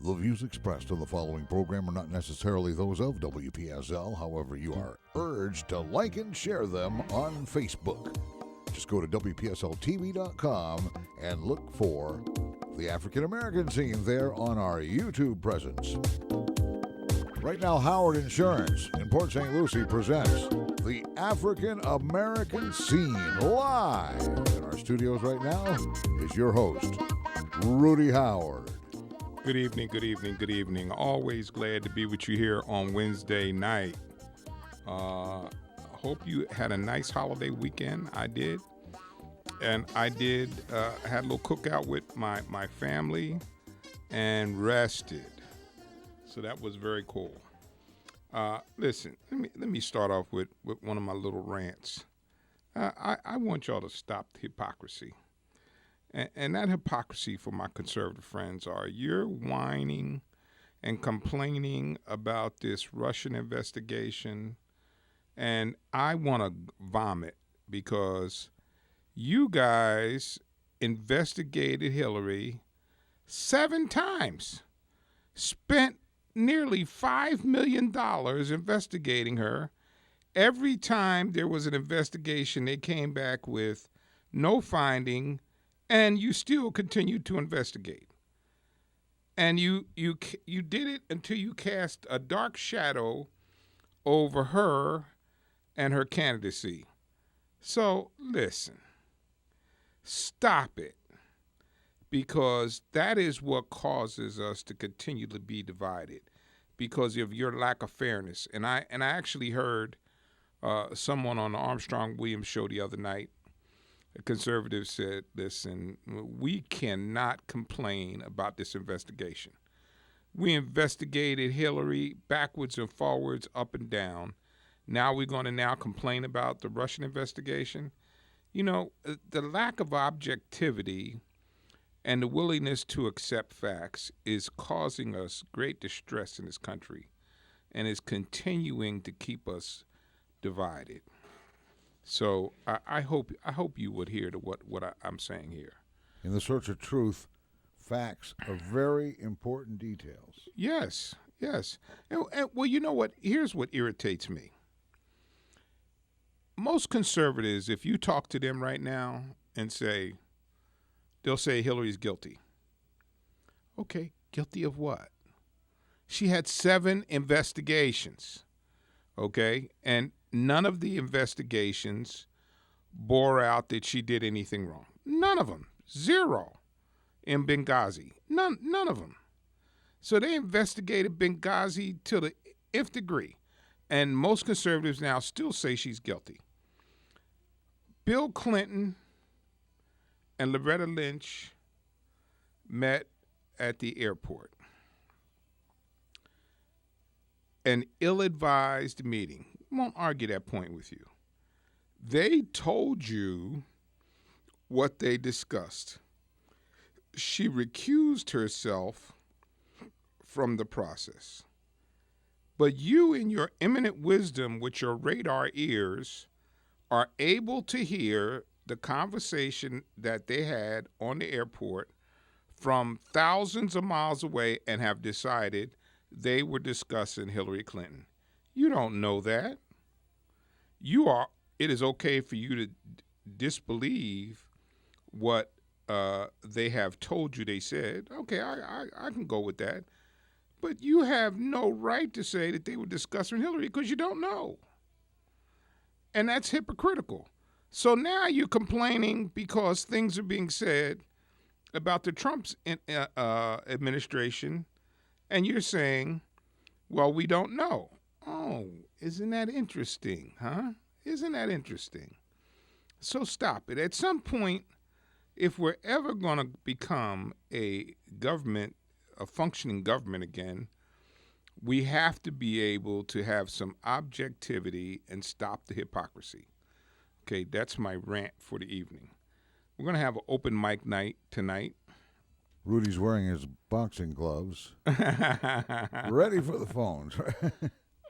The views expressed on the following program are not necessarily those of WPSL. However, you are urged to like and share them on Facebook. Just go to WPSLTV.com and look for the African American scene there on our YouTube presence. Right now, Howard Insurance in Port St. Lucie presents the African American scene live. In our studios right now is your host, Rudy Howard. Good evening, good evening, good evening. Always glad to be with you here on Wednesday night. Hope you had a nice holiday weekend. I did. And I did, had a little cookout with my family and rested. So that was very cool. Listen, let me start off with one of my little rants. I want y'all to stop the hypocrisy. And that hypocrisy for my conservative friends are you're whining and complaining about this Russian investigation, and I want to vomit because you guys investigated Hillary 7 times, spent nearly $5 million investigating her. Every time there was an investigation, they came back with no finding, and you still continued to investigate. And you did it until you cast a dark shadow over her and her candidacy. So listen, stop it, because that is what causes us to continue to be divided because of your lack of fairness. And I actually heard someone on the Armstrong Williams show the other night. A conservative said, listen, we cannot complain about this investigation. We investigated Hillary backwards and forwards, up and down. Now we're going to now complain about the Russian investigation. You know, the lack of objectivity and the willingness to accept facts is causing us great distress in this country and is continuing to keep us divided. So I hope you would hear to what I'm saying here. In the search of truth, facts are very important details. Yes. And well, you know what? Here's what irritates me. Most conservatives, if you talk to them right now and they'll say Hillary's guilty. Okay, guilty of what? She had 7 investigations, okay? And none of the investigations bore out that she did anything wrong. None of them. 0 in Benghazi. None of them. So they investigated Benghazi to the nth degree. And most conservatives now still say she's guilty. Bill Clinton and Loretta Lynch met at the airport. An ill-advised meeting. Won't argue that point with you. They told you what they discussed. She recused herself from the process. But you, in your eminent wisdom with your radar ears, are able to hear the conversation that they had on the airport from thousands of miles away and have decided they were discussing Hillary Clinton. You don't know that. It is okay for you to disbelieve what they have told you they said. Okay, I can go with that. But you have no right to say that they were discussing Hillary because you don't know. And that's hypocritical. So now you're complaining because things are being said about the Trump's administration, and you're saying, well, we don't know. Oh, isn't that interesting, huh? Isn't that interesting? So stop it. At some point, if we're ever going to become a functioning government again, we have to be able to have some objectivity and stop the hypocrisy. Okay, that's my rant for the evening. We're going to have an open mic night tonight. Rudy's wearing his boxing gloves, ready for the phones.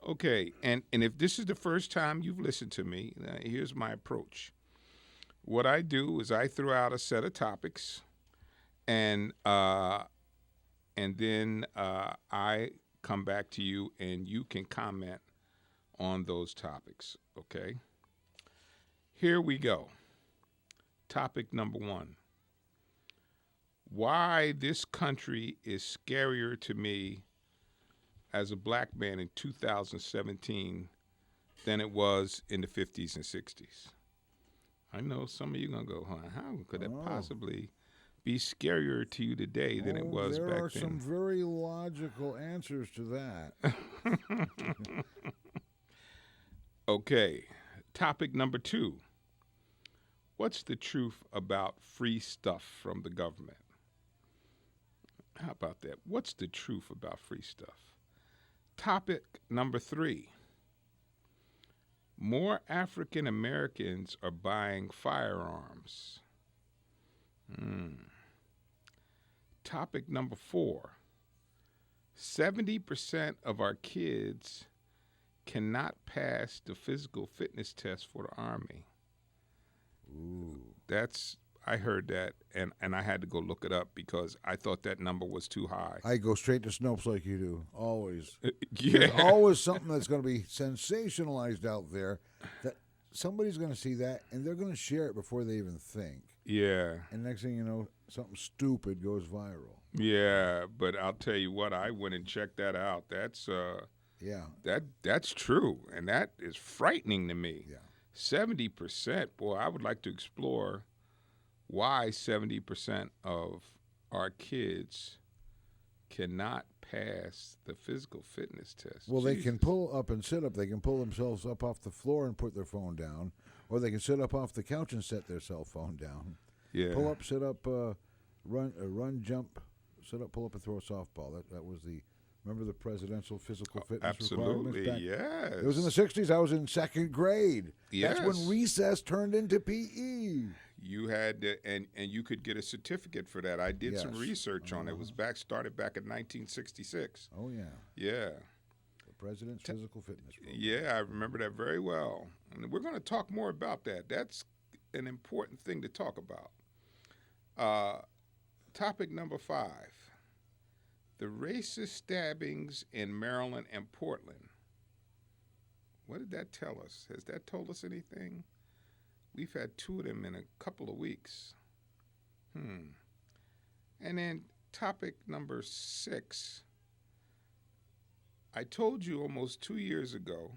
Okay, and if this is the first time you've listened to me, here's my approach. What I do is I throw out a set of topics, and and then I come back to you, and you can comment on those topics, okay? Here we go. Topic number 1. Why this country is scarier to me as a black man in 2017 than it was in the 50s and 60s. I know some of you going to go, how could that possibly be scarier to you today than it was back then? There are some very logical answers to that. Okay, topic number 2. What's the truth about free stuff from the government? How about that? What's the truth about free stuff? Topic number 3. More African Americans are buying firearms. Topic number 4. 70% of our kids cannot pass the physical fitness test for the Army. Ooh. I heard that, and I had to go look it up because I thought that number was too high. I go straight to Snopes like you do, always. Yeah. There's always something that's going to be sensationalized out there that somebody's going to see that, and they're going to share it before they even think. Yeah. And next thing you know, something stupid goes viral. Yeah, but I'll tell you what, I went and checked that out. That's that's true, and that is frightening to me. Yeah. 70%, boy, I would like to explore why 70% of our kids cannot pass the physical fitness test. Well, Jesus. they can pull up and sit up. They can pull themselves up off the floor and put their phone down, or they can sit up off the couch and set their cell phone down. Yeah. Pull up, sit up, run, jump, sit up, pull up, and throw a softball. That was the. Remember the presidential physical fitness requirements back? Yes. It was in the 60s. I was in 2nd grade. Yes. That's when recess turned into PE. You had to, and you could get a certificate for that. I did some research on it. It was started back in 1966. Oh, yeah. Yeah. The president's physical fitness program. Yeah, I remember that very well. And we're going to talk more about that. That's an important thing to talk about. Topic number 5. The racist stabbings in Maryland and Portland. What did that tell us? Has that told us anything? We've had 2 of them in a couple of weeks. And then topic number 6. I told you almost 2 years ago,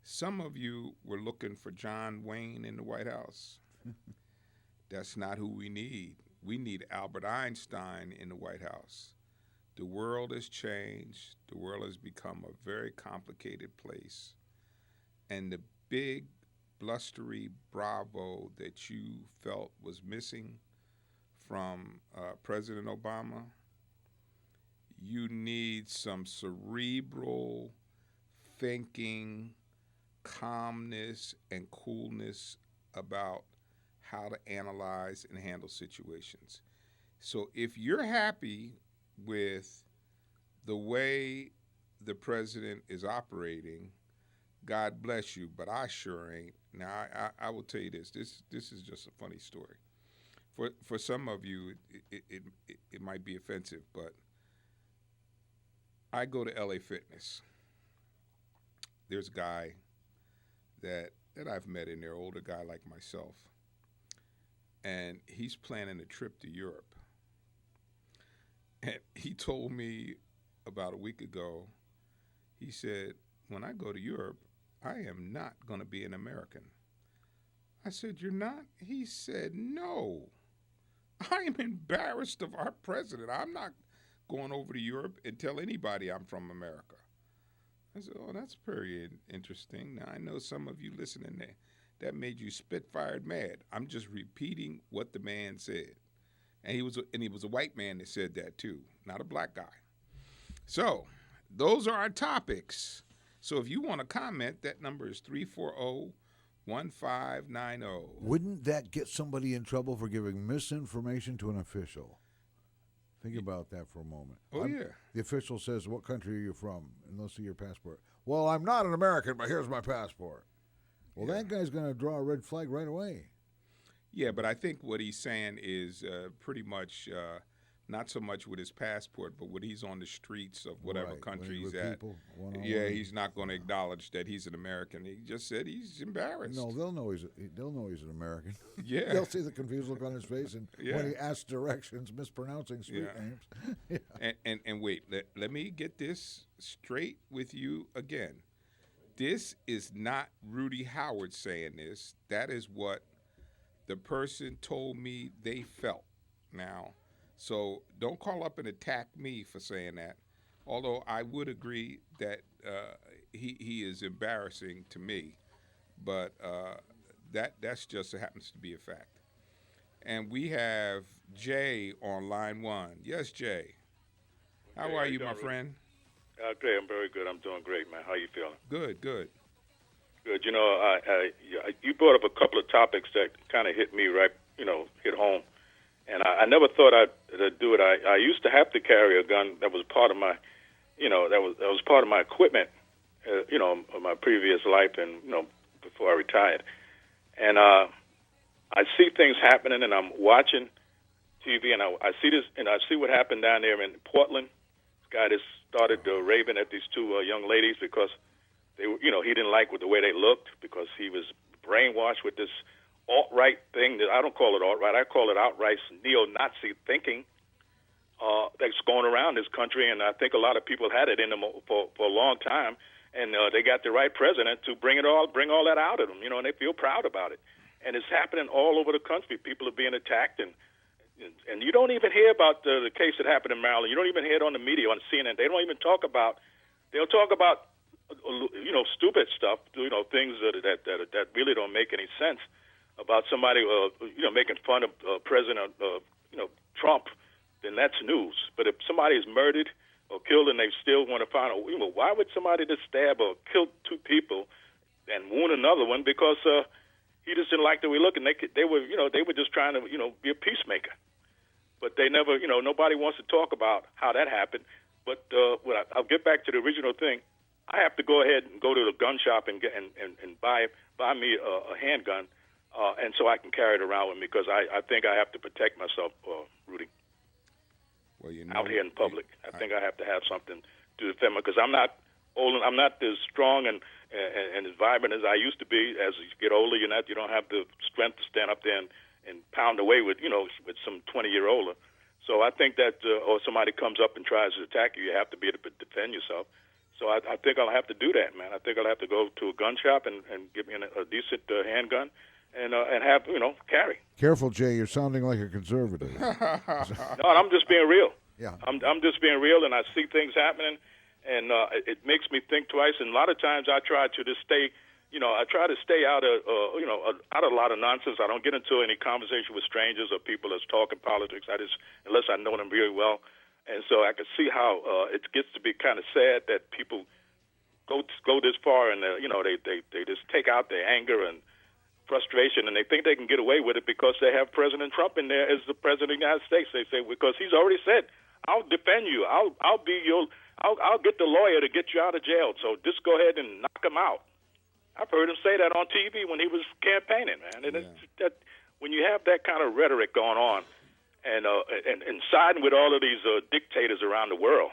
some of you were looking for John Wayne in the White House. That's not who we need. We need Albert Einstein in the White House. The world has changed. The world has become a very complicated place. And the big, blustery bravo that you felt was missing from President Obama, you need some cerebral thinking, calmness, and coolness about how to analyze and handle situations. So if you're happy with the way the president is operating, God bless you, but I sure ain't. Now, I will tell you this. This is just a funny story. For some of you, it might be offensive, but I go to LA Fitness. There's a guy that I've met in there, older guy like myself, and he's planning a trip to Europe. And he told me about a week ago, he said, when I go to Europe, I am not going to be an American. I said, you're not? He said, no. I am embarrassed of our president. I'm not going over to Europe and tell anybody I'm from America. I said, oh, that's very interesting. Now, I know some of you listening there, that made you spit-fired mad. I'm just repeating what the man said. And he was a white man that said that too, not a black guy. So those are our topics. So if you want to comment, that number is 340-1590. Wouldn't that get somebody in trouble for giving misinformation to an official? Think about that for a moment. Yeah. The official says, what country are you from? And they'll see your passport. Well, I'm not an American, but here's my passport. Well, that guy's going to draw a red flag right away. Yeah, but I think what he's saying is pretty much not so much with his passport, but when he's on the streets of whatever Right, country with he's at. people, one-on-one. Yeah, he's not going to acknowledge that he's an American. He just said he's embarrassed. No, they'll know he's an American. Yeah. They'll see the confused look on his face, and Yeah. when he asks directions, mispronouncing street Yeah. names. Yeah. And wait, let me get this straight with you again. This is not Rudy Howard saying this. That is what the person told me they felt. Now, so don't call up and attack me for saying that. Although I would agree that he is embarrassing to me, but that's just happens to be a fact. And we have Jay on line 1. Yes, Jay. How are you, my friend? Great. I'm very good. I'm doing great, man. How you feeling? Good. Good. You know, you brought up a couple of topics that kind of hit me right, hit home. And I never thought I'd do it. I used to have to carry a gun. That was part of my, that was part of my equipment, of my previous life and, before I retired. And I see things happening, and I'm watching TV, and I see this, and I see what happened down there in Portland. This guy just started raving at these two young ladies because they were, he didn't like the way they looked because he was brainwashed with this alt-right thing that I don't call it alt-right. I call it outright neo-Nazi thinking that's going around this country, and I think a lot of people had it in them for a long time, and they got the right president to bring all that out of them, and they feel proud about it. And it's happening all over the country. People are being attacked, and you don't even hear about the case that happened in Maryland. You don't even hear it on the media, on CNN. They don't even talk about. They'll talk about, stupid stuff. Things that really don't make any sense about somebody, making fun of President, Trump. Then that's news. But if somebody is murdered or killed, and they still want to find out, why would somebody just stab or kill two people and wound another one because he just didn't like the way he looked, and they were just trying to be a peacemaker. But they never, nobody wants to talk about how that happened. But I'll get back to the original thing. I have to go ahead and go to the gun shop and buy me a handgun, and so I can carry it around with me because I think I have to protect myself, Rudy. Well, out here in public, I think I have to have something to defend me because I'm not old. I'm not as strong and as vibrant as I used to be. As you get older, you don't have the strength to stand up there and pound away with some 20-year-old. So I think that, or somebody comes up and tries to attack you have to be able to defend yourself. So I think I'll have to do that, man. I think I'll have to go to a gun shop and get me a decent handgun and have, carry. Careful, Jay. You're sounding like a conservative. No, I'm just being real. Yeah. I'm just being real, and I see things happening, and it makes me think twice. And a lot of times I try to just stay, I try to stay out of, out of a lot of nonsense. I don't get into any conversation with strangers or people that's talking politics. Unless I know them really well. And so I can see how it gets to be kind of sad that people go this far, and they just take out their anger and frustration, and they think they can get away with it because they have President Trump in there as the president of the United States. They say because he's already said, "I'll defend you. I'll get the lawyer to get you out of jail. So just go ahead and knock him out." I've heard him say that on TV when he was campaigning, man. And that when you have that kind of rhetoric going on, and siding with all of these dictators around the world,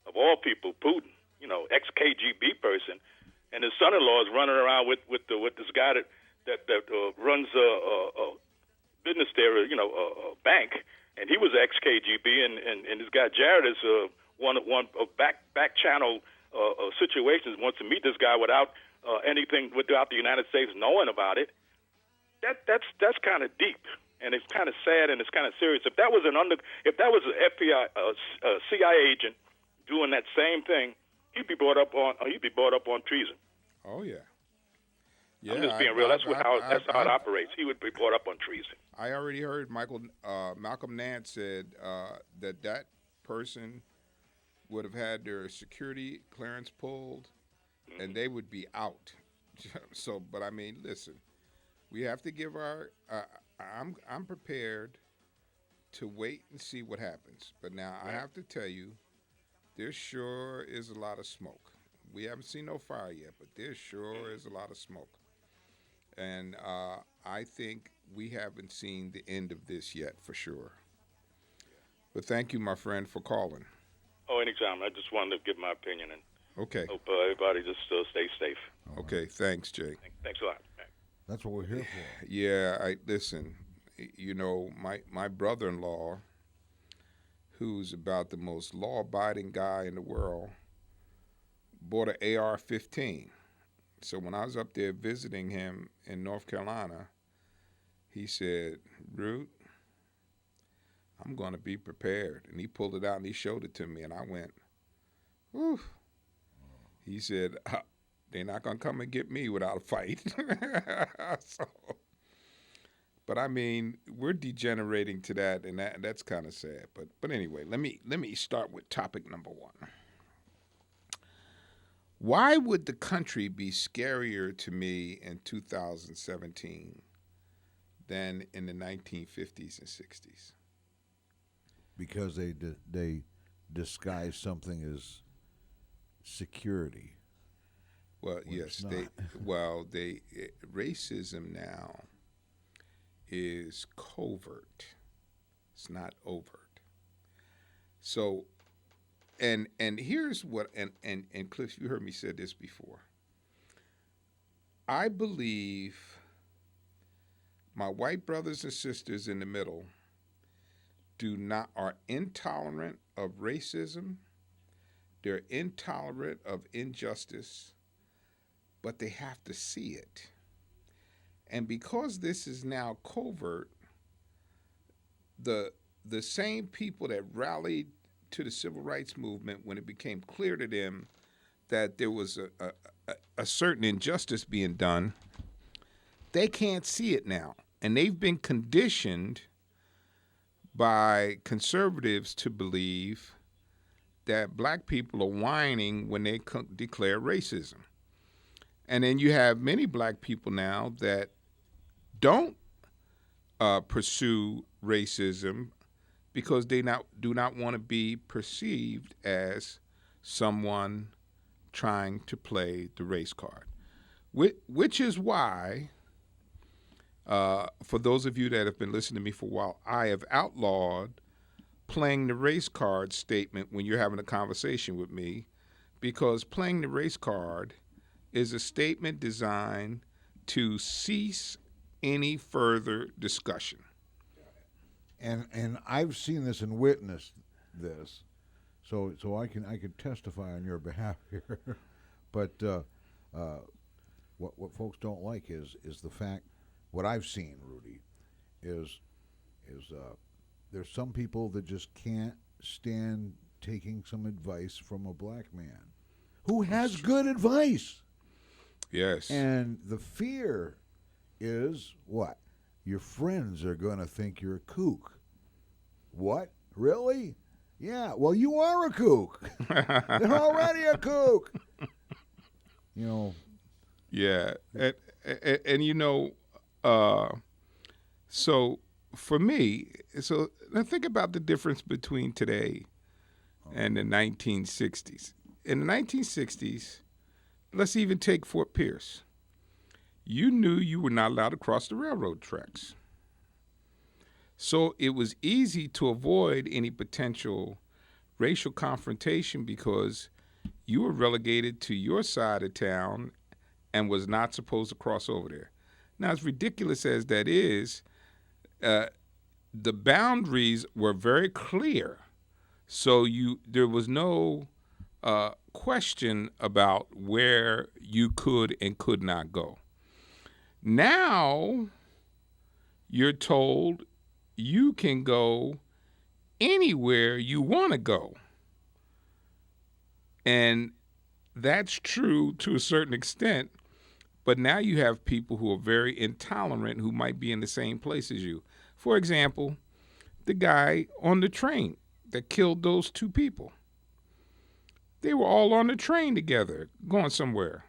of all people, Putin, ex-KGB person, and his son-in-law is running around with this guy that runs a business there, a bank, and he was ex-KGB, and this guy Jared is one of back channel situations, wants to meet this guy without without the United States knowing about it. That's kind of deep. And it's kind of sad and it's kind of serious. If that was an FBI, CIA agent doing that same thing, he'd be brought up on treason. Oh yeah. I'm just being real. That's how it operates. He would be brought up on treason. I already heard Malcolm Nance said that person would have had their security clearance pulled, and they would be out. So, but I mean, listen, we have to give our. I'm prepared to wait and see what happens. But now I have to tell you, there sure is a lot of smoke. We haven't seen no fire yet, but there sure is a lot of smoke. And I think we haven't seen the end of this yet, for sure. But thank you, my friend, for calling. Oh, anytime. I just wanted to give my opinion and Okay. hope everybody just stay safe. Okay. Thanks, Jay. Thanks a lot. That's what we're here for. Yeah. Listen. You know, my brother-in-law, who's about the most law-abiding guy in the world, bought an AR-15. So when I was up there visiting him in North Carolina, he said, "Root, I'm going to be prepared." And he pulled it out and he showed it to me, and I went, "Whew." He said, "They're not going to come and get me without a fight." But I mean, we're degenerating to that, and that's kind of sad. But anyway, let me start with topic number one. Why would the country be scarier to me in 2017 than in the 1950s and 60s? Because they disguise something as security. Well, yes, racism now is covert. It's not overt. So, and here's what, and Cliff, you heard me say this before. I believe my white brothers and sisters in the middle are intolerant of racism. They're intolerant of injustice, but they have to see it. And because this is now covert, the same people that rallied to the civil rights movement when it became clear to them that there was a certain injustice being done, they can't see it now. And they've been conditioned by conservatives to believe that black people are whining when they declare racism. And then you have many black people now that don't pursue racism because they do not want to be perceived as someone trying to play the race card, which is why, for those of you that have been listening to me for a while, I have outlawed playing the race card statement when you're having a conversation with me, because playing the race card is a statement designed to cease any further discussion. And I've seen this and witnessed this, so I can testify on your behalf here. But what folks don't like is the fact, what I've seen, Rudy, is there's some people that just can't stand taking some advice from a black man who has good advice. Yes. And the fear is what? Your friends are going to think you're a kook. What? Really? Yeah, well, you are a kook. You're already a kook. You know. Yeah. And you know, so for me, so now think about the difference between today and the 1960s. In the 1960s, let's even take Fort Pierce. You knew you were not allowed to cross the railroad tracks. So it was easy to avoid any potential racial confrontation because you were relegated to your side of town and was not supposed to cross over there. Now, as ridiculous as that is, the boundaries were very clear. So there was no question about where you could and could not go. Now, you're told you can go anywhere you want to go. And that's true to a certain extent, but now you have people who are very intolerant who might be in the same place as you. For example, the guy on the train that killed those two people. They were all on the train together, going somewhere.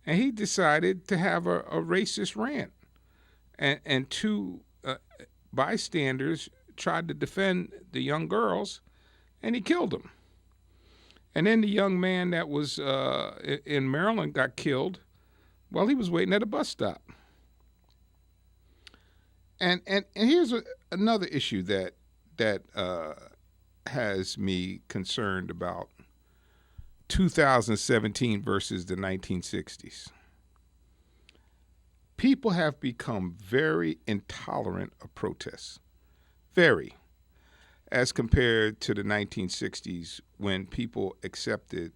And he decided to have a racist rant. And two bystanders tried to defend the young girls, and he killed them. And then the young man that was in Maryland got killed while he was waiting at a bus stop. And here's another issue that has me concerned about 2017 versus the 1960s. People have become very intolerant of protests, very, as compared to the 1960s when people accepted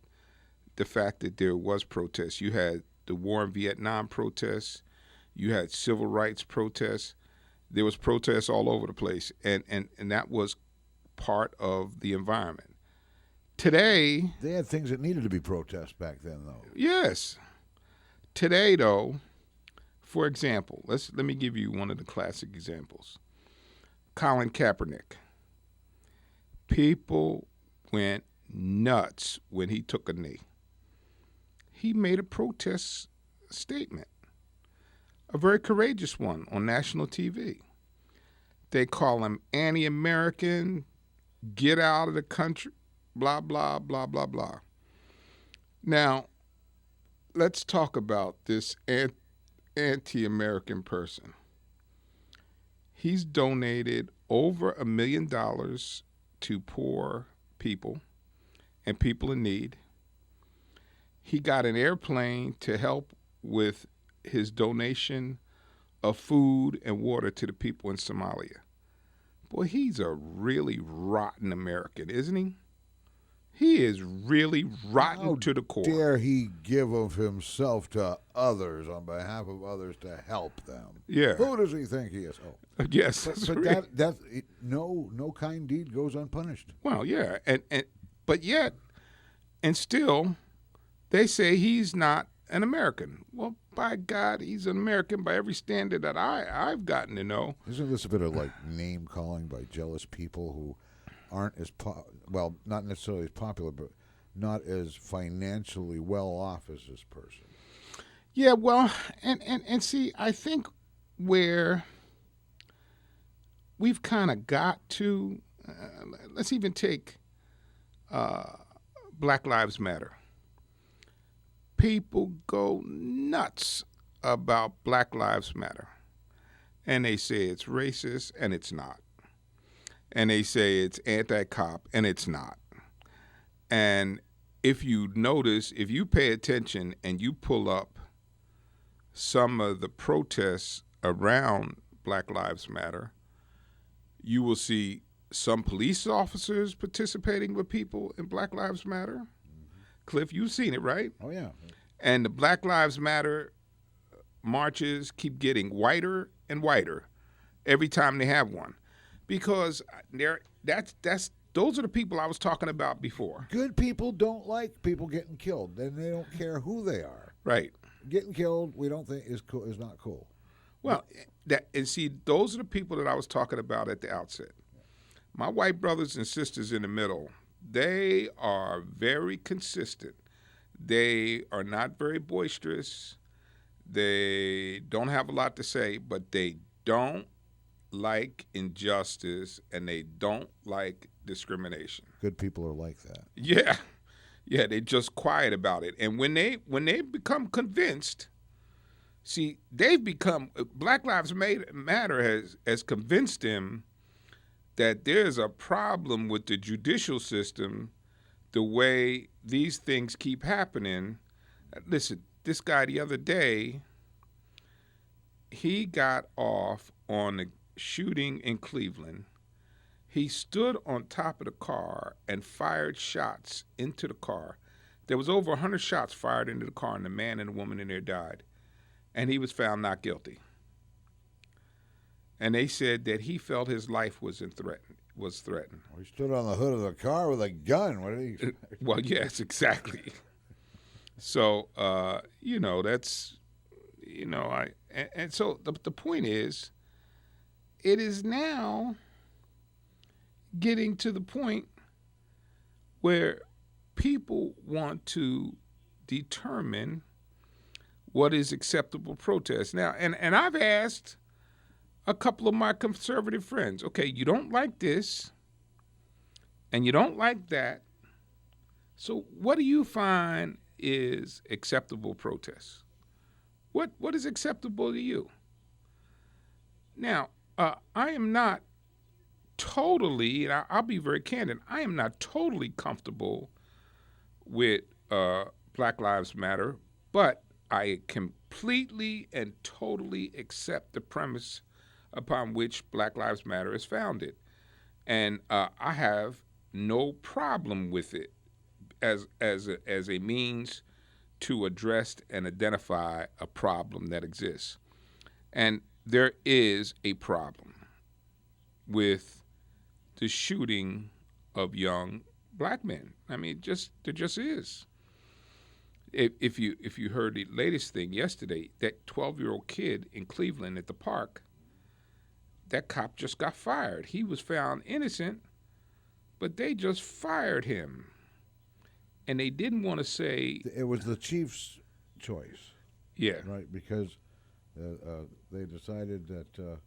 the fact that there was protests. You had the war in Vietnam protests, you had civil rights protests, there was protests all over the place, and that was part of the environment. Today, they had things that needed to be protested back then, though. Yes. Today, though, for example, let me give you one of the classic examples. Colin Kaepernick. People went nuts when he took a knee. He made a protest statement, a very courageous one, on national TV. They call him anti-American, get out of the country, blah, blah, blah, blah, blah. Now, let's talk about this anti-American person. He's donated over $1 million to poor people and people in need. He got an airplane to help with his donation of food and water to the people in Somalia. Boy, he's a really rotten American, isn't he? He is really rotten to the core. How dare he give of himself to others on behalf of others to help them? Yeah. Who does he think he is? Oh. Yes. But no kind deed goes unpunished. Well, yeah, but yet, and still, they say he's not an American. Well, by God, he's an American by every standard that I've gotten to know. Isn't this a bit of like name calling by jealous people who aren't as not necessarily as popular, but not as financially well off as this person? Yeah, well, and see, I think where we've kind of got to, let's even take Black Lives Matter. People go nuts about Black Lives Matter, and they say it's racist, and it's not. And they say it's anti-cop, and it's not. And if you notice, if you pay attention and you pull up some of the protests around Black Lives Matter, you will see some police officers participating with people in Black Lives Matter. Cliff, you've seen it, right? Oh, yeah. And the Black Lives Matter marches keep getting whiter and whiter every time they have one, because those are the people I was talking about before. Good people don't like people getting killed, and they don't care who they are. Right. Getting killed, we don't think is not cool. Well, those are the people that I was talking about at the outset. My white brothers and sisters in the middle, they are very consistent. They are not very boisterous. They don't have a lot to say, but they don't like injustice and they don't like discrimination. Good people are like that. Yeah. Yeah, they're just quiet about it. And when they become convinced, see, Black Lives Matter has convinced them that there's a problem with the judicial system, the way these things keep happening. Listen, this guy the other day, he got off on a shooting in Cleveland. He stood on top of the car and fired shots into the car. There was over 100 shots fired into the car, and the man and the woman in there died. And he was found not guilty. And they said that he felt his life was threatened. Well, he stood on the hood of the car with a gun. What did he? Well, yes, exactly. So, that's, so the point is, it is now getting to the point where people want to determine what is acceptable protest. Now, and I've asked a couple of my conservative friends, okay, you don't like this and you don't like that, so what do you find is acceptable protest? What is acceptable to you? Now, I am not totally, and I'll be very candid, I am not totally comfortable with Black Lives Matter, but I completely and totally accept the premise upon which Black Lives Matter is founded. And I have no problem with it as a means to address and identify a problem that exists. And there is a problem with the shooting of young black men. I mean, there just is. If you heard the latest thing yesterday, that 12-year-old kid in Cleveland at the park, that cop just got fired. He was found innocent, but they just fired him. And they didn't want to say... It was the chief's choice. Yeah. Right, because they decided that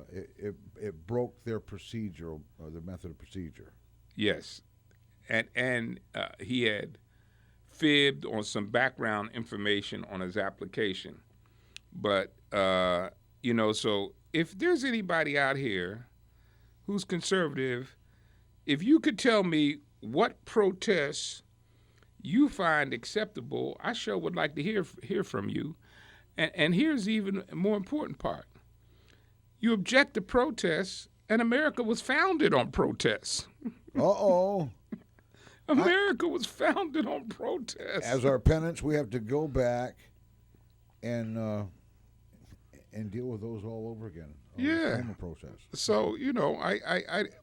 it broke their procedure, or their method of procedure. Yes. And he had fibbed on some background information on his application. But, so if there's anybody out here who's conservative, if you could tell me what protests you find acceptable, I sure would like to hear from you. And here's even a more important part. You object to protests, and America was founded on protests. Uh-oh. America was founded on protests. As our penance, we have to go back and deal with those all over again. Yeah. Process. So,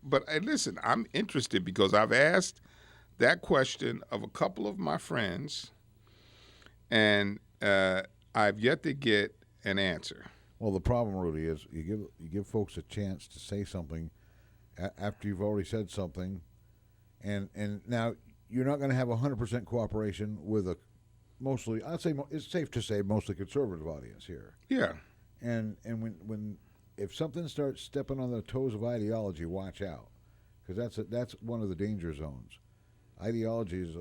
but listen, I'm interested because I've asked that question of a couple of my friends, and I've yet to get an answer. Well, the problem, Rudy, is you give folks a chance to say something after you've already said something, and now you're not going to have 100% cooperation with a mostly, I'd say it's safe to say, mostly conservative audience here. Yeah. And when if something starts stepping on the toes of ideology, watch out, because that's one of the danger zones. Ideology is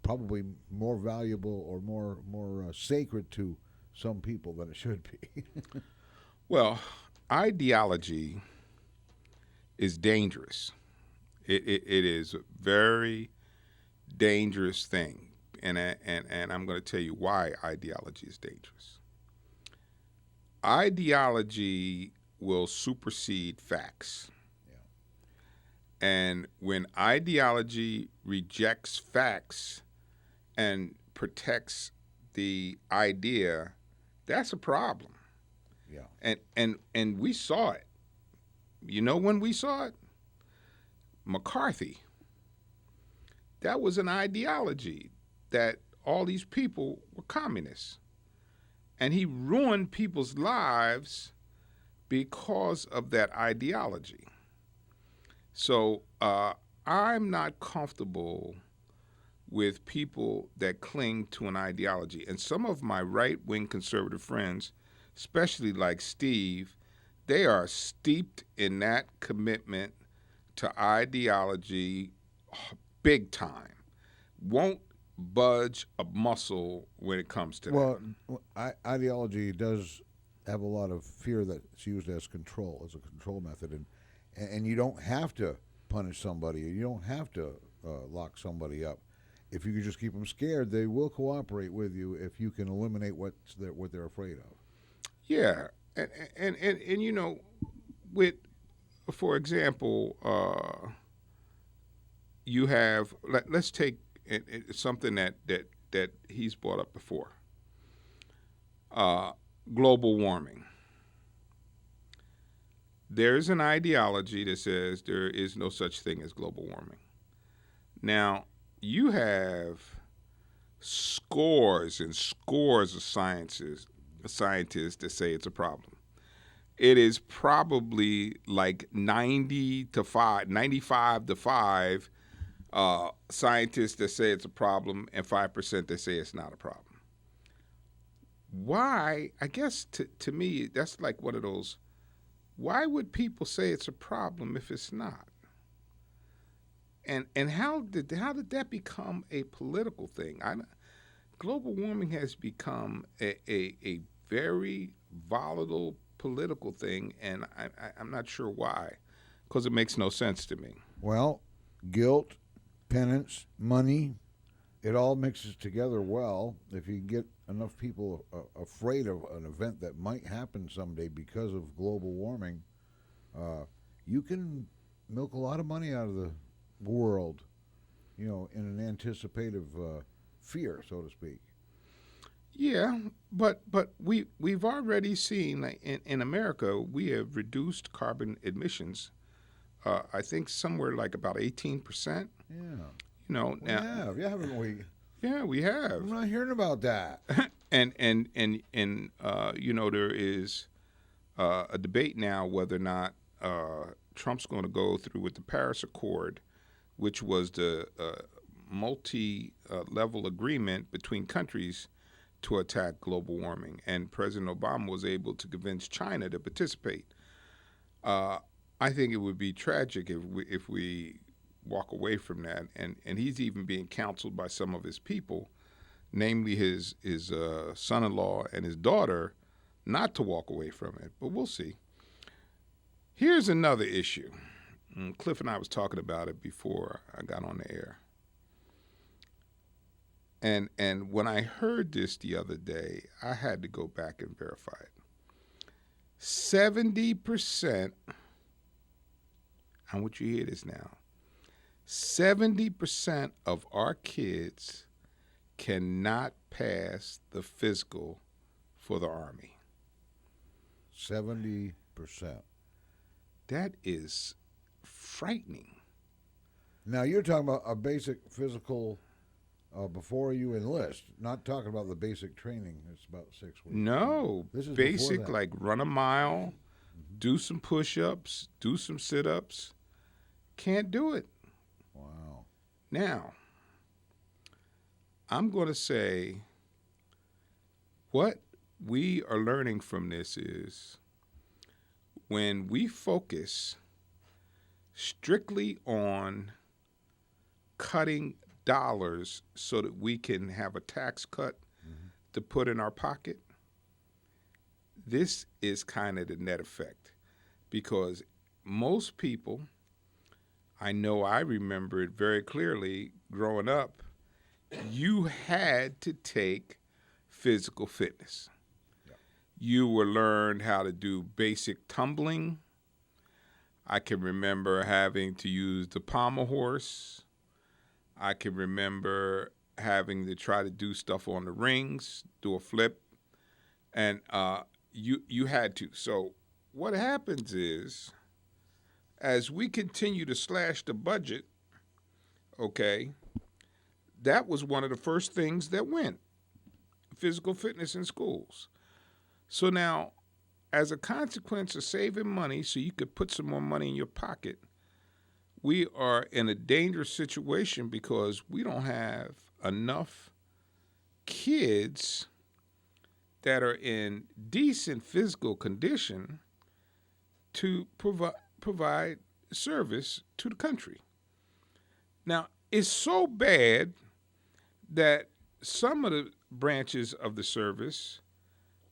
probably more valuable or more sacred to some people than it should be. Well, ideology is dangerous. It is a very dangerous thing, and I'm going to tell you why ideology is dangerous. Ideology will supersede facts. Yeah. And when ideology rejects facts and protects the idea, that's a problem. Yeah. And we saw it. You know when we saw it? McCarthy. That was an ideology that all these people were communists. And he ruined people's lives because of that ideology. So I'm not comfortable with people that cling to an ideology. And some of my right-wing conservative friends, especially like Steve, they are steeped in that commitment to ideology big time. Won't budge a muscle when it comes to that. Well, ideology does have a lot of fear that's used as control, as a control method. And you don't have to punish somebody. You don't have to lock somebody up. If you can just keep them scared, they will cooperate with you if you can eliminate what they're afraid of. Yeah, and with, for example, you have let's take something that he's brought up before. Global warming. There's an ideology that says there is no such thing as global warming. Now, you have scores and scores of scientists that say it's a problem. It is probably like 95 to 5 scientists that say it's a problem and 5% that say it's not a problem. Why? I guess to me, that's like one of those, why would people say it's a problem if it's not? And how did that become a political thing? Global warming has become a very volatile political thing, and I'm not sure why, because it makes no sense to me. Well, guilt, penance, money, it all mixes together well. If you get enough people afraid of an event that might happen someday because of global warming, you can milk a lot of money out of the world, in an anticipative fear, so to speak. Yeah, but we've already seen, like, in America, we have reduced carbon emissions. I think somewhere like about 18%. Yeah. Now, Yeah, haven't we? Yeah, we have. I'm not hearing about that. and there is a debate now whether or not Trump's going to go through with the Paris Accord, which was the multi-level agreement between countries to attack global warming. And President Obama was able to convince China to participate. I think it would be tragic if we walk away from that. And he's even being counseled by some of his people, namely his son-in-law and his daughter, not to walk away from it. But we'll see. Here's another issue. Cliff and I was talking about it before I got on the air. And when I heard this the other day, I had to go back and verify it. 70%, I want you to hear this now, 70% of our kids cannot pass the physical for the Army. 70%. That is frightening. Now, you're talking about a basic physical before you enlist, not talking about the basic training. It's about 6 weeks. No, this is basic, like run a mile, do some push-ups, do some sit-ups. Can't do it. Wow. Now, I'm going to say what we are learning from this is when we focus strictly on cutting dollars so that we can have a tax cut to put in our pocket, this is kind of the net effect. Because most people, I know I remember it very clearly growing up, you had to take physical fitness. Yeah. You were learned how to do basic tumbling. I can remember having to use the pommel horse. I can remember having to try to do stuff on the rings, do a flip, and you had to. So what happens is, as we continue to slash the budget, okay, that was one of the first things that went, physical fitness in schools. So now, as a consequence of saving money so you could put some more money in your pocket, we are in a dangerous situation because we don't have enough kids that are in decent physical condition to provide service to the country. Now, it's so bad that some of the branches of the service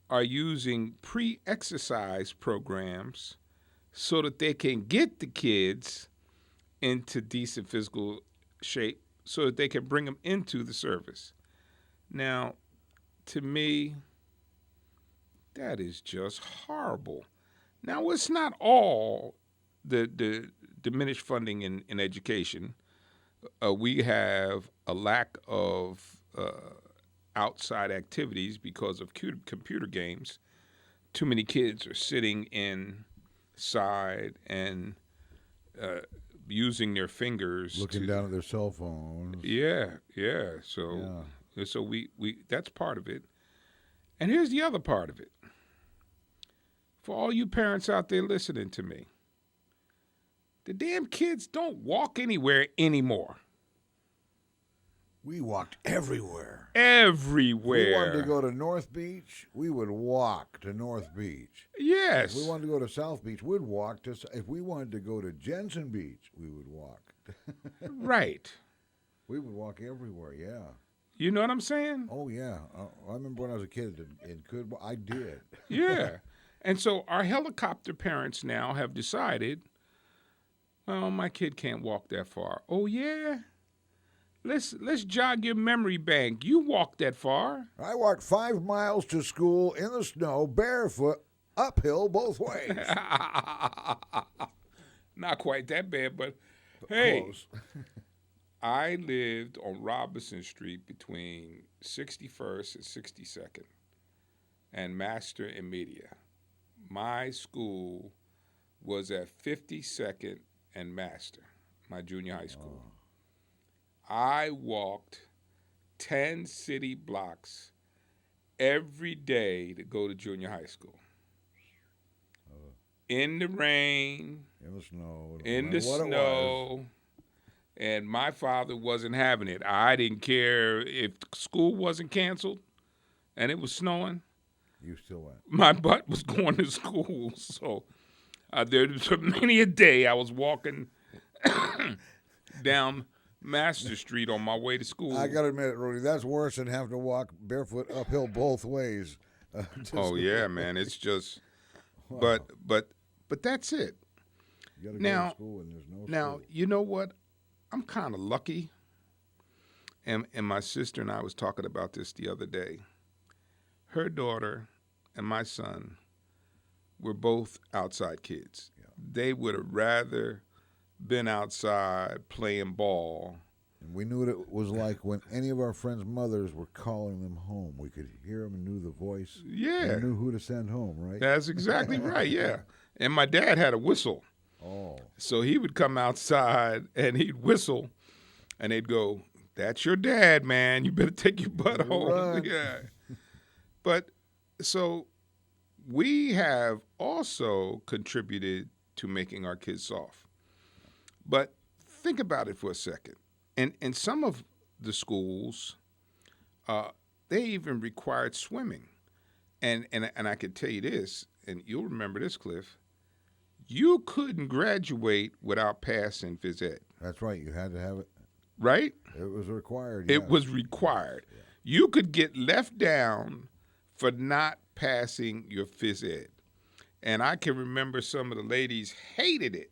are using pre-exercise programs so that they can get the kids into decent physical shape so that they can bring them into the service. Now, to me, that is just horrible. Now, it's not all the diminished funding in education. We have a lack of outside activities because of computer games. Too many kids are sitting inside and using their fingers, looking down at their cell phones. Yeah. So we that's part of it. And here's the other part of it. For all you parents out there listening to me, the damn kids don't walk anywhere anymore. We walked everywhere. Everywhere. If we wanted to go to North Beach, we would walk to North Beach. Yes. If we wanted to go to South Beach, we'd walk. If we wanted to go to Jensen Beach, we would walk. Right. We would walk everywhere, yeah. You know what I'm saying? Oh, yeah. I remember when I was a kid and could. I did. Yeah. And so our helicopter parents now have decided, well, my kid can't walk that far. Oh, yeah? Let's jog your memory bank. You walked that far. I walked 5 miles to school in the snow, barefoot, uphill both ways. Not quite that bad, but hey. Close. I lived on Robinson Street between 61st and 62nd and Master and Media. My school was at 52nd and Master, my junior high school. I walked 10 city blocks every day to go to junior high school. In the rain, in the snow, and my father wasn't having it. I didn't care if school wasn't canceled and it was snowing. You still went. My butt was going to school. So there was many a day I was walking down Master Street on my way to school. I got to admit it, Rudy, that's worse than having to walk barefoot uphill both ways. Yeah, man. It's just, wow. But that's it. You gotta go to school and there's no school. You know what? I'm kind of lucky, and my sister and I was talking about this the other day. Her daughter and my son were both outside kids. Yeah. They would have rather been outside playing ball. And we knew what it was like when any of our friends' mothers were calling them home. We could hear them and knew the voice. Yeah. And knew who to send home, right? That's exactly right, yeah. And my dad had a whistle. Oh. So he would come outside and he'd whistle and they'd go, "That's your dad, man. You better take your butt home." Run. Yeah. But so we have also contributed to making our kids soft. But think about it for a second. In some of the schools, they even required swimming. And I can tell you this, and you'll remember this, Cliff. You couldn't graduate without passing phys ed. That's right. You had to have it. Right? It was required. It was required. Yeah. You could get left down for not passing your phys ed. And I can remember some of the ladies hated it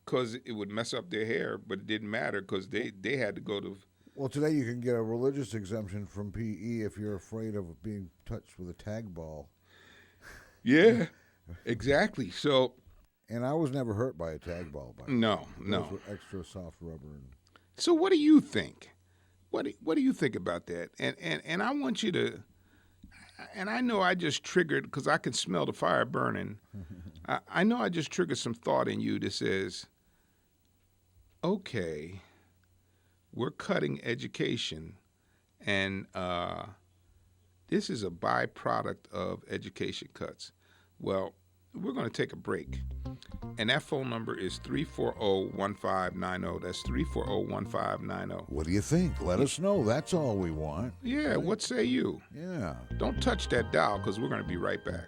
because it would mess up their hair, but it didn't matter because they had to go to... Well, today you can get a religious exemption from PE if you're afraid of being touched with a tag ball. Yeah, exactly. So... And I was never hurt by a tag ball. No. Those were extra soft rubber. So what do you think? What do you think about that? And I want you to, and I know I just triggered, because I can smell the fire burning. I know I just triggered some thought in you that says, okay, we're cutting education, and this is a byproduct of education cuts. Well, we're going to take a break. And that phone number is 340-1590. That's 340-1590. What do you think? Let us know. That's all we want. Yeah, right? What say you? Yeah. Don't touch that dial, because we're going to be right back.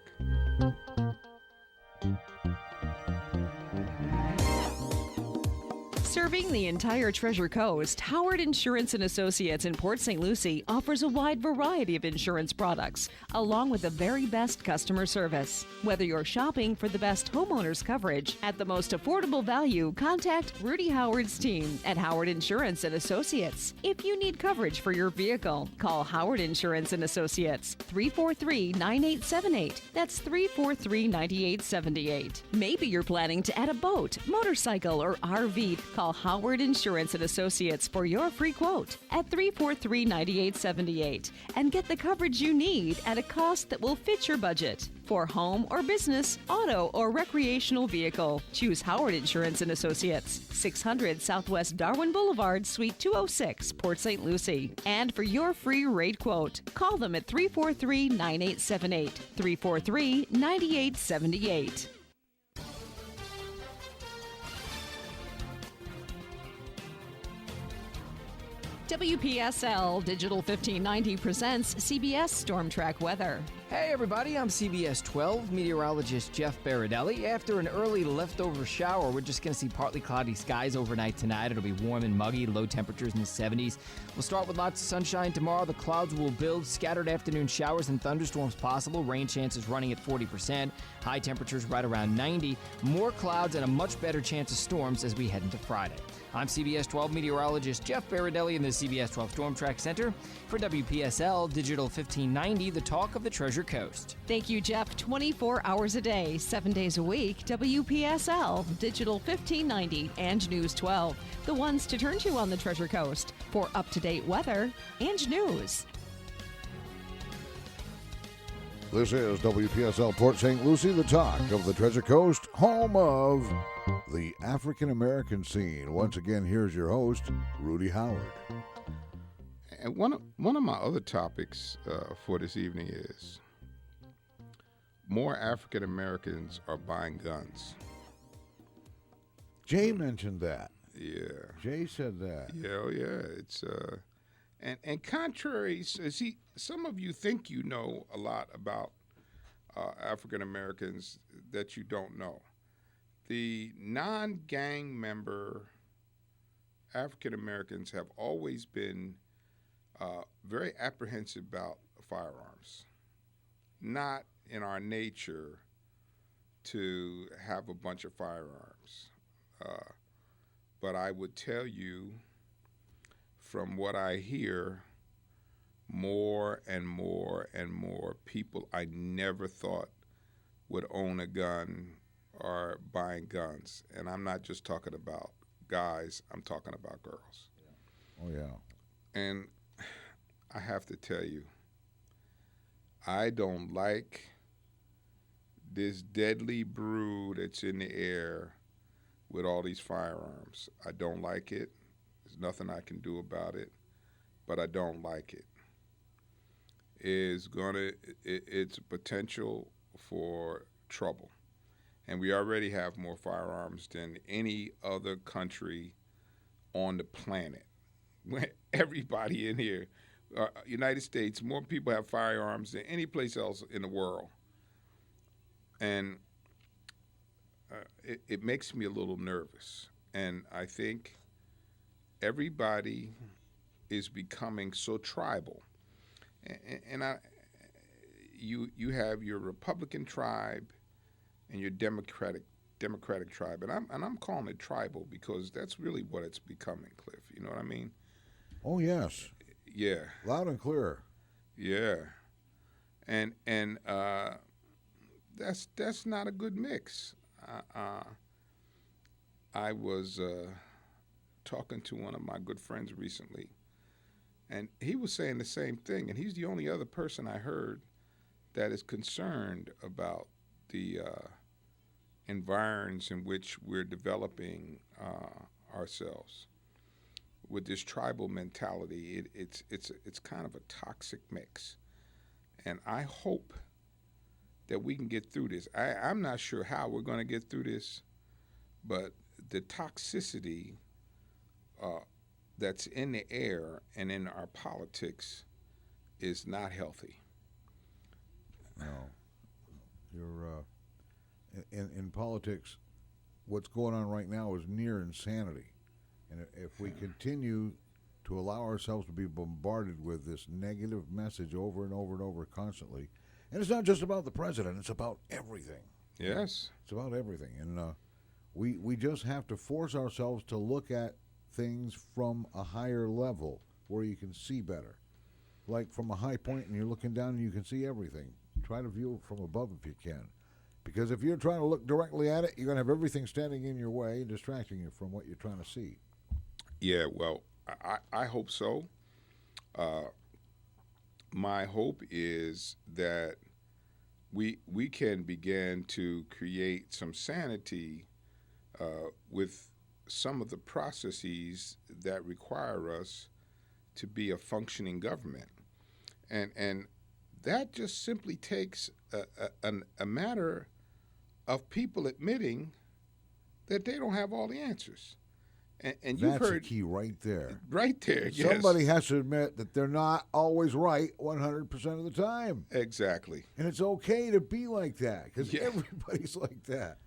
Serving the entire Treasure Coast, Howard Insurance and Associates in Port St. Lucie offers a wide variety of insurance products, along with the very best customer service. Whether you're shopping for the best homeowners coverage at the most affordable value, contact Rudy Howard's team at Howard Insurance and Associates. If you need coverage for your vehicle, call Howard Insurance and Associates, 343-9878. That's 343-9878. Maybe you're planning to add a boat, motorcycle, or RV. Call Howard Insurance and Associates for your free quote at 343-9878 and get the coverage you need at a cost that will fit your budget. For home or business, auto or recreational vehicle, choose Howard Insurance and Associates, 600 Southwest Darwin Boulevard, Suite 206, Port St. Lucie. And for your free rate quote, call them at 343-9878, 343-9878. WPSL Digital 1590 presents CBS Storm Track Weather. Hey everybody, I'm CBS 12 meteorologist Jeff Baradelli. After an early leftover shower, we're just going to see partly cloudy skies overnight tonight. It'll be warm and muggy, low temperatures in the 70s. We'll start with lots of sunshine tomorrow. The clouds will build, scattered afternoon showers and thunderstorms possible. Rain chances running at 40%. High temperatures right around 90. More clouds and a much better chance of storms as we head into Friday. I'm CBS 12 meteorologist Jeff Baradelli in the CBS 12 Storm Track Center for WPSL Digital 1590, the talk of the Treasure Coast. Thank you, Jeff. 24 hours a day, 7 days a week. WPSL Digital 1590 and News 12, the ones to turn to on the Treasure Coast for up-to-date weather and news. This is WPSL Port St. Lucie, the talk of the Treasure Coast, home of the African American scene. Once again, here's your host, Rudy Howard. And one of my other topics for this evening is more African Americans are buying guns. Jay mentioned that. Yeah. Jay said that. Yeah. It's and contrary, see, some of you think you know a lot about African Americans that you don't know. The non-gang member African Americans have always been very apprehensive about firearms. Not in our nature to have a bunch of firearms. But I would tell you, from what I hear, more and more and more people I never thought would own a gun are buying guns. And I'm not just talking about guys, I'm talking about girls. Oh, yeah. And I have to tell you, I don't like this deadly brew that's in the air with all these firearms. I don't like it. There's nothing I can do about it, but I don't like it. It's potential for trouble. And we already have more firearms than any other country on the planet. Everybody in here, United States, more people have firearms than any place else in the world. And it makes me a little nervous. And I think everybody is becoming so tribal. And you have your Republican tribe and your Democratic tribe, and I'm calling it tribal because that's really what it's becoming, Cliff. You know what I mean? Oh, yes. Yeah. Loud and clear. Yeah. And that's not a good mix. I was talking to one of my good friends recently, and he was saying the same thing, and he's the only other person I heard that is concerned about the environs in which we're developing ourselves with this tribal mentality. It's kind of a toxic mix, and I hope that we can get through this. I'm not sure how we're going to get through this, but the toxicity that's in the air and in our politics is not healthy. No. You're in politics, what's going on right now is near insanity. And if we continue to allow ourselves to be bombarded with this negative message over and over and over constantly, and it's not just about the president, it's about everything. Yes. It's about everything. And we just have to force ourselves to look at things from a higher level where you can see better. Like from a high point and you're looking down and you can see everything. Try to view it from above if you can. Because if you're trying to look directly at it, you're going to have everything standing in your way and distracting you from what you're trying to see. Yeah, well, I hope so. My hope is that we can begin to create some sanity with some of the processes that require us to be a functioning government. And that just simply takes a matter of people admitting that they don't have all the answers. And you've That's heard the key right there. right there. Yes. Somebody has to admit that they're not always right 100% of the time. Exactly. And it's okay to be like that because Yeah. everybody's like that.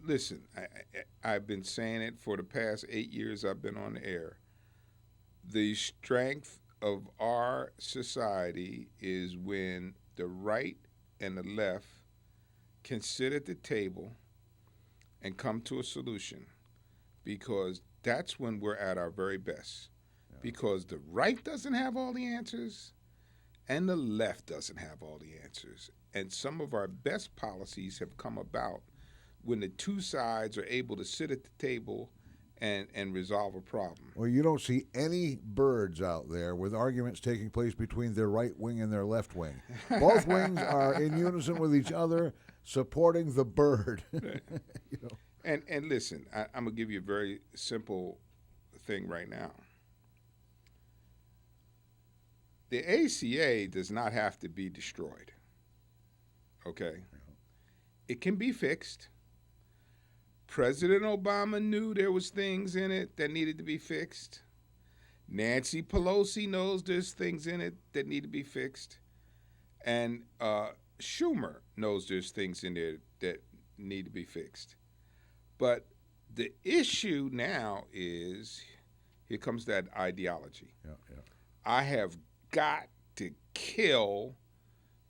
Listen, I've been saying it for the past 8 years I've been on the air. The strength of our society is when the right and the left can sit at the table and come to a solution, because that's when we're at our very best. Yeah. Because the right doesn't have all the answers and the left doesn't have all the answers. And some of our best policies have come about when the two sides are able to sit at the table and resolve a problem. Well, you don't see any birds out there with arguments taking place between their right wing and their left wing. Both wings are in unison with each other, supporting the bird. You know? And listen, I'm going to give you a very simple thing right now. The ACA does not have to be destroyed, okay? It can be fixed. President Obama knew there was things in it that needed to be fixed. Nancy Pelosi knows there's things in it that need to be fixed. And Schumer knows there's things in there that need to be fixed. But the issue now is, here comes that ideology. Yeah. I have got to kill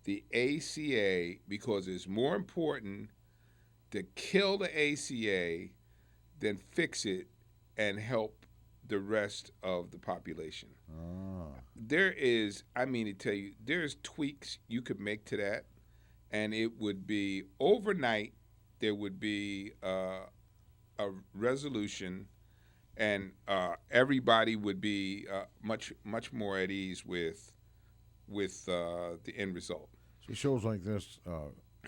the ACA because it's more important to kill the ACA than fix it and help the rest of the population. There is, I mean to tell you, there's tweaks you could make to that, and it would be overnight. There would be a resolution, and everybody would be much more at ease with the end result. So shows like this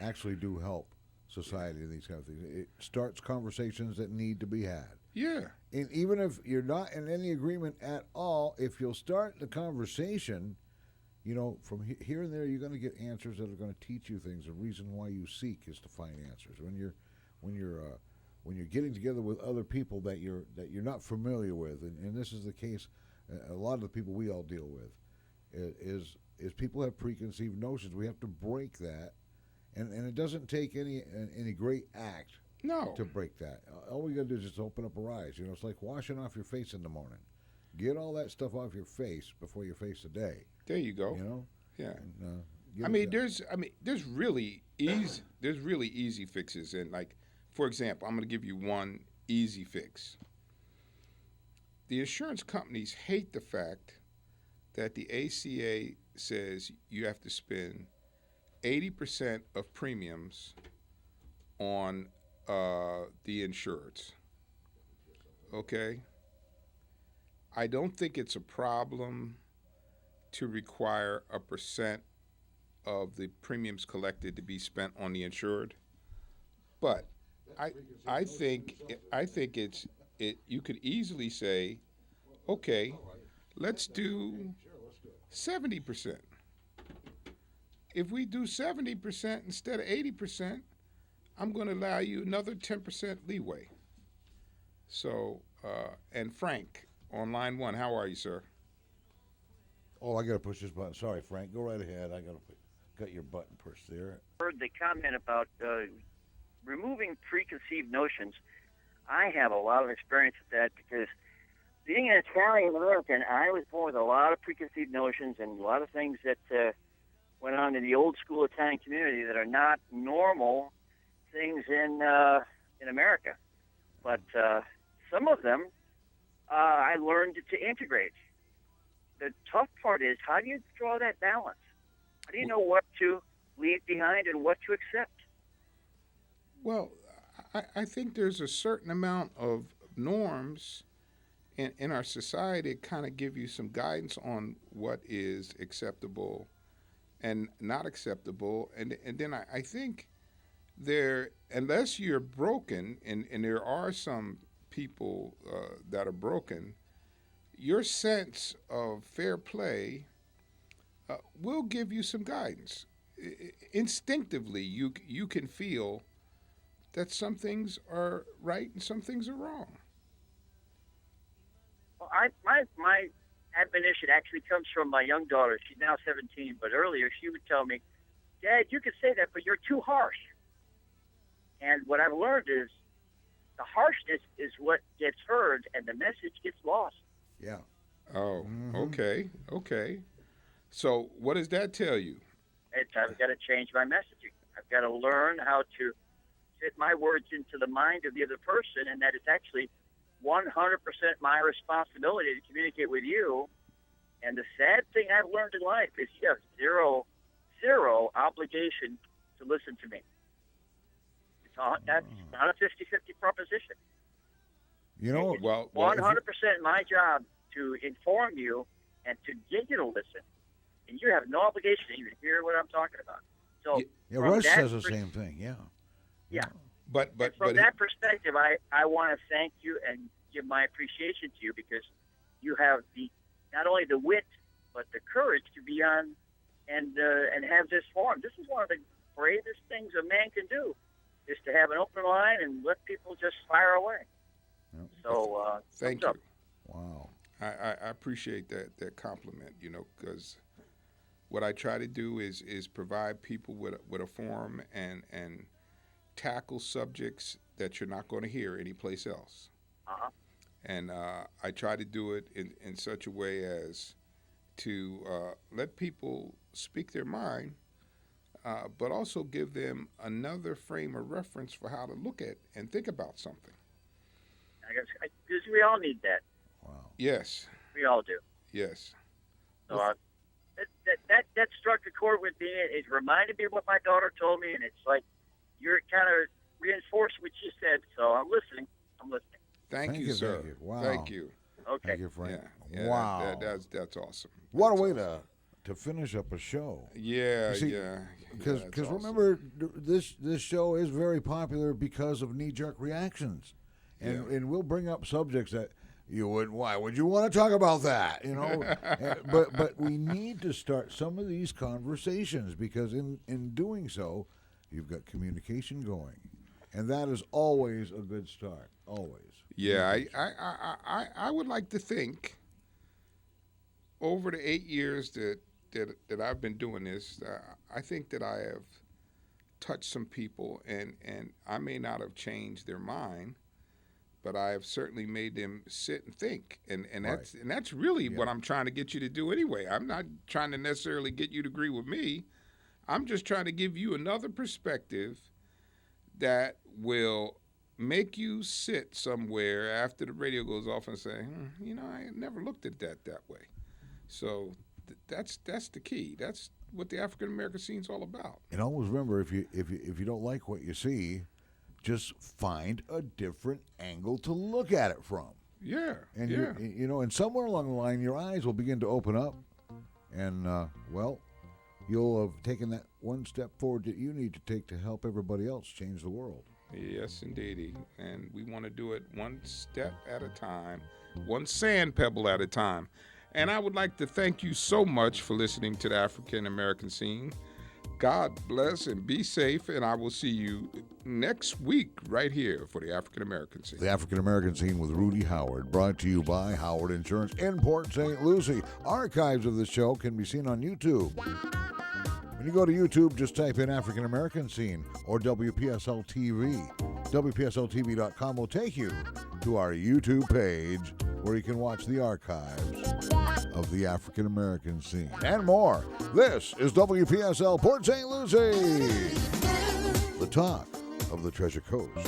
actually do help society and these kind of things. It starts conversations that need to be had. Yeah. And even if you're not in any agreement at all, if you'll start the conversation, you know, from here and there, you're going to get answers that are going to teach you things. The reason why you seek is to find answers. When you're getting together with other people that you're not familiar with, and this is the case, a lot of the people we all deal with, is people have preconceived notions. We have to break that. And it doesn't take any great act to break that. All we got to do is just open up our eyes. You know, it's like washing off your face in the morning. Get all that stuff off your face before you face the day. There you go. You know? Yeah. And, there's really easy fixes. And like, for example, I'm going to give you one easy fix. The insurance companies hate the fact that the ACA says you have to spend 80% of premiums on the insureds. Okay? I don't think it's a problem to require a percent of the premiums collected to be spent on the insured, but I think it's you could easily say, okay, let's do 70%. If we do 70% instead of 80%, I'm going to allow you another 10% leeway. So, and Frank, on line one, how are you, sir? Oh, I got to push this button. Sorry, Frank. Go right ahead. I got your button pushed there. Heard the comment about removing preconceived notions. I have a lot of experience with that because being an Italian American, I was born with a lot of preconceived notions and a lot of things that went on in the old school Italian community that are not normal things in America. But some of them I learned to integrate. The tough part is, how do you draw that balance? How do you know what to leave behind and what to accept? Well, I think there's a certain amount of norms in our society that kind of give you some guidance on what is acceptable and not acceptable. And then I think there, unless you're broken, and there are some people that are broken, your sense of fair play will give you some guidance. Instinctively, you can feel that some things are right and some things are wrong. My admonition actually comes from my young daughter. She's now 17, but earlier she would tell me, "Dad, you can say that, but you're too harsh." And what I've learned is the harshness is what gets heard, and the message gets lost. Yeah. Oh, okay. So what does that tell you? I've got to change my messaging. I've got to learn how to fit my words into the mind of the other person, and that it's actually 100% my responsibility to communicate with you. And the sad thing I've learned in life is you have zero obligation to listen to me. That's not a 50-50 proposition. You know, it's 100% my job to inform you and to get you to listen. And you have no obligation to even hear what I'm talking about. So yeah, Russ says the same thing. Yeah. Yeah. But from that perspective, I want to thank you and give my appreciation to you, because you have not only the wit but the courage to be on and have this forum. This is one of the bravest things a man can do, is to have an open line and let people just fire away. Yep. So thank you. Wow. I appreciate that compliment, because what I try to do is provide people with a forum and tackle subjects that you're not going to hear anyplace else. Uh-huh. And I try to do it in such a way as to let people speak their mind, but also give them another frame of reference for how to look at and think about something. I guess because we all need that. Wow. Yes. We all do. Yes. So that struck a chord with me. It reminded me of what my daughter told me, and it's like you're kind of reinforced what you said. So I'm listening. Thank you, sir. Thank you. Wow. Thank you. Okay. Thank you, Frank. Yeah, wow. That's awesome. What a way to finish up a show. Yeah, Because awesome. remember, this show is very popular because of knee-jerk reactions. And we'll bring up subjects that why would you want to talk about that? But we need to start some of these conversations, because in doing so, you've got communication going, and that is always a good start. Always. Yeah, I would like to think over the 8 years that I've been doing this, I think that I have touched some people, and I may not have changed their mind, but I have certainly made them sit and think, and that's really what I'm trying to get you to do anyway. I'm not trying to necessarily get you to agree with me. I'm just trying to give you another perspective that will make you sit somewhere after the radio goes off and say, I never looked at that way. So that's the key. That's what the African American scene's all about. And always remember, if you don't like what you see, just find a different angle to look at it from. Yeah. And and somewhere along the line, your eyes will begin to open up, and you'll have taken that one step forward that you need to take to help everybody else change the world. Yes, indeedy. And we want to do it one step at a time, one sand pebble at a time. And I would like to thank you so much for listening to the African American Scene. God bless and be safe, and I will see you next week right here for the African American Scene. The African American Scene with Rudy Howard, brought to you by Howard Insurance in Port St. Lucie. Archives of the show can be seen on YouTube. When you go to YouTube, just type in African American Scene or WPSL TV. WPSLTV.com will take you to our YouTube page where you can watch the archives of the African American Scene and more. This is WPSL Port St. Lucie, the talk of the Treasure Coast.